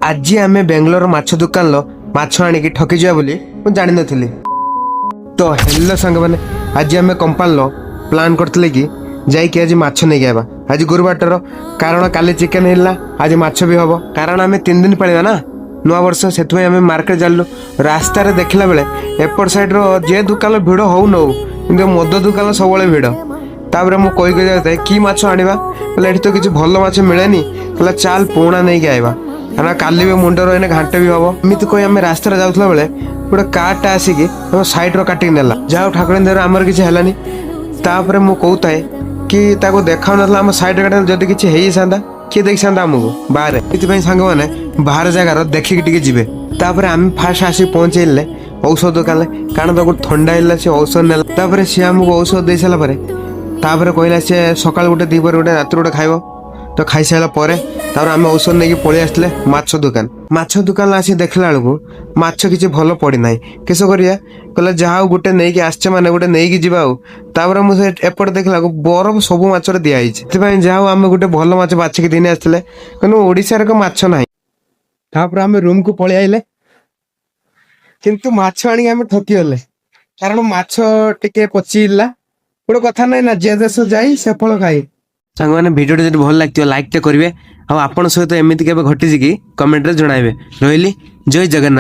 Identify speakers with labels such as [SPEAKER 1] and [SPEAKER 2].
[SPEAKER 1] आज आम बेंगलोर माछ दुकान माछ आणिकी ठकी जा बोली मुझे जान नी। तो हेलो सांग मैंने आज आम कंपाल प्लान करते कि जाइए आज माछ नहीं आवा। आज गुरुबार कारण काली चिकेन है आज माछ भी हम कारण आम 3 दिन पड़ेगा ना नुआ वर्ष से आम मार्केट जालु रास्तार देखला बेले एपट साइड जे दुकान भिड़ हो न कि मद दुकान सब भिड़। तापर मुझे कही जाए कि माछ आनिबा बोले तो किसी भल माछ मिलेनी कहला चाल पुणा नहीं आइबा कारण काली भी मुंडर एने घाटे भी हम एमती कही आम रास्तार जाऊला बेले गोटे कारटा आसिकी सैड्र काटिक नेला जाओ ठाकुर देहर आमर किसी है। तापर मुझे कहता कि देखा ना आम सैड्रे काट जदि किसी हो था किए देखी था आमको बाहर ये सांग मैंने बाहर जगार देखिकी जी। तापर आम फास्ट आसी पहुँचेले औषध दुकान कारण ताको थंडा है सी औषध नेला। तापर सी आमको औषध दे सारापर कहला सी सका गोटे दीपर गोटे रात गोटे खाइब तो खाई सारापर तापर आम औषध नहीं पलि आसले माछ दुकान आसी देखला बेलू माछ किसी भल पड़ना किस करिया कहला जहाँ गोटे नहीं आसचे मैंने गोटे नहीं जापर मुझे एपट देखला बरफ सब माछर दिखाई जहाँ आम गोटे भल माछ बाछिकी दिन आसते कहूँ ओडार को माछ ना। तापर आम रूम को पलि आइले किंतु माछ आनी आम ठकी गले कारण माछ टिके पचिला गोटे कथा ना ना जे देश जाई से फल खाई। सांग मैंने भिडियो जब भल लगे लाइक टे करेंगे। आप सहित एमती के घटी कि कमेंट रे जणाइबे। रही जय जगन्नाथ।